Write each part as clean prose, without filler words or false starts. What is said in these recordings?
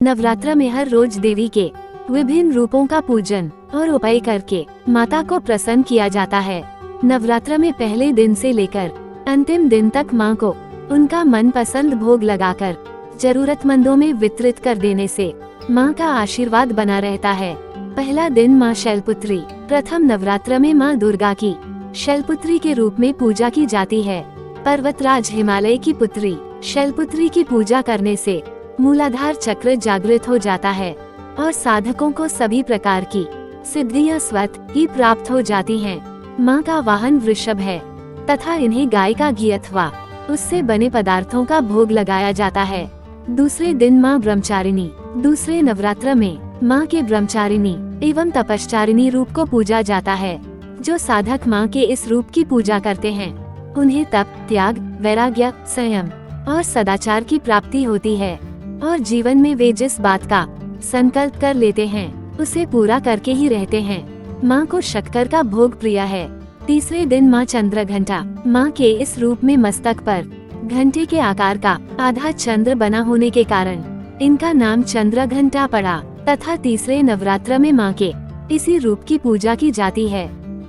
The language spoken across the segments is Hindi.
नवरात्र में हर रोज देवी के विभिन्न रूपों का पूजन और उपाय करके माता को प्रसन्न किया जाता है। नवरात्र में पहले दिन से लेकर अंतिम दिन तक मां को उनका मनपसंद भोग लगाकर जरूरतमंदों में वितरित कर देने से मां का आशीर्वाद बना रहता है। पहला दिन मां शैलपुत्री। प्रथम नवरात्र में मां दुर्गा की शैलपुत्री के रूप में पूजा की जाती है। पर्वतराज हिमालय की पुत्री शैलपुत्री की पूजा करने से मूलाधार चक्र जागृत हो जाता है और साधकों को सभी प्रकार की सिद्धियां स्वतः ही प्राप्त हो जाती हैं। मां का वाहन वृषभ है तथा इन्हें गाय का घी अथवा उससे बने पदार्थों का भोग लगाया जाता है। दूसरे दिन मां ब्रह्मचारिणी। दूसरे नवरात्र में मां के ब्रह्मचारिणी एवं तपश्चारिणी रूप को पूजा जाता है। जो साधक मां के इस रूप की पूजा करते हैं उन्हें तप, त्याग, वैराग्य, संयम और सदाचार की प्राप्ति होती है और जीवन में वे जिस बात का संकल्प कर लेते हैं उसे पूरा करके ही रहते हैं। मां को शक्कर का भोग प्रिय है। तीसरे दिन मां चंद्रघंटा। मां के इस रूप में मस्तक पर घंटे के आकार का आधा चंद्र बना होने के कारण इनका नाम चंद्रघंटा पड़ा तथा तीसरे नवरात्र में मां के इसी रूप की पूजा की जाती है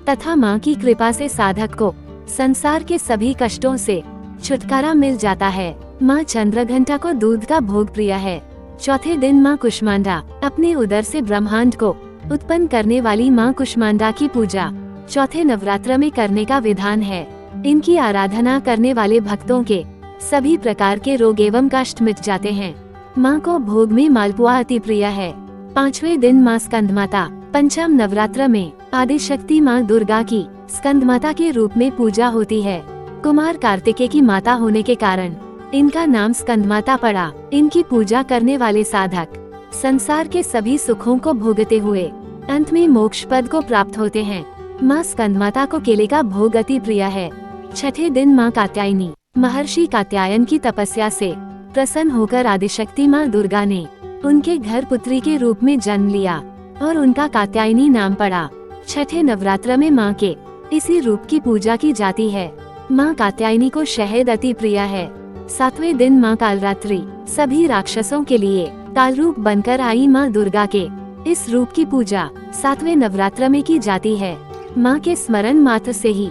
तथा मां की कृपा से साधक को संसार के सभी कष्टों से छुटकारा मिल जाता है। मां चंद्रघंटा को दूध का भोग प्रिय है। चौथे दिन मां कुष्मांडा। अपने उदर से ब्रह्मांड को उत्पन्न करने वाली मां कुष्मांडा की पूजा चौथे नवरात्र में करने का विधान है। इनकी आराधना करने वाले भक्तों के सभी प्रकार के रोग एवं कष्ट मिट जाते हैं। मां को भोग में मालपुआ अति प्रिय है। पांचवें दिन मां स्कंदमाता। पंचम नवरात्र में आदिशक्ति मां दुर्गा की स्कंदमाता के रूप में पूजा होती है। कुमार कार्तिकेय की माता होने के कारण इनका नाम स्कंदमाता पड़ा। इनकी पूजा करने वाले साधक संसार के सभी सुखों को भोगते हुए अंत में मोक्ष पद को प्राप्त होते हैं। मां स्कंदमाता को केले का भोग अति प्रिय है। छठे दिन मां कात्यायनी। महर्षि कात्यायन की तपस्या से प्रसन्न होकर आदिशक्ति मां दुर्गा ने उनके घर पुत्री के रूप में जन्म लिया और उनका कात्यायनी नाम पड़ा। छठे नवरात्र में मां के इसी रूप की पूजा की जाती है। मां कात्यायनी को शहद अति प्रिय है। सातवें दिन मां कालरात्रि। सभी राक्षसों के लिए काल रूप बनकर आई मां दुर्गा के इस रूप की पूजा सातवें नवरात्र में की जाती है। मां के स्मरण मात्र से ही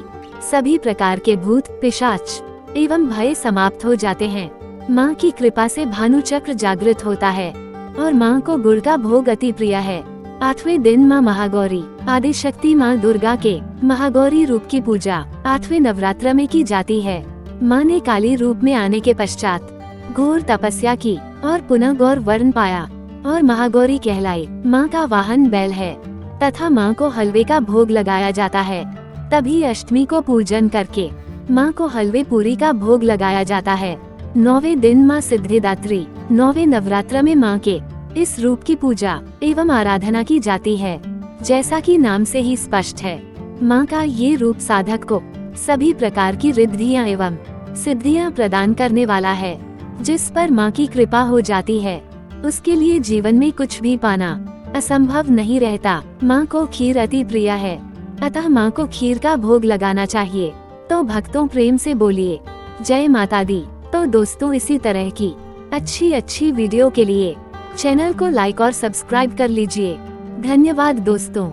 सभी प्रकार के भूत, पिशाच एवं भय समाप्त हो जाते हैं। मां की कृपा से भानु चक्र जागृत होता है और मां को गुड़ का भोग अति प्रिय है। आठवें दिन मां महागौरी। आदिशक्ति मां दुर्गा के महागौरी रूप की पूजा आठवें नवरात्र में की जाती है। मां ने काली रूप में आने के पश्चात घोर तपस्या की और पुनः गौर वर्ण पाया और महागौरी कहलाई। मां का वाहन बैल है तथा मां को हलवे का भोग लगाया जाता है। तभी अष्टमी को पूजन करके मां को हलवे पूरी का भोग लगाया जाता है। नौवें दिन मां सिद्धिदात्री। नौवें नवरात्र में मां के इस रूप की पूजा एवं आराधना की जाती है। जैसा कि नाम से ही स्पष्ट है, मां का ये रूप साधक को सभी प्रकार की रिद्धियां एवं सिद्धियां प्रदान करने वाला है। जिस पर मां की कृपा हो जाती है उसके लिए जीवन में कुछ भी पाना असंभव नहीं रहता। मां को खीर अति प्रिय है अतः मां को खीर का भोग लगाना चाहिए। तो भक्तों प्रेम से बोलिए जय माता दी। तो दोस्तों इसी तरह की अच्छी वीडियो के लिए चैनल को लाइक और सब्सक्राइब कर लीजिए। धन्यवाद दोस्तों।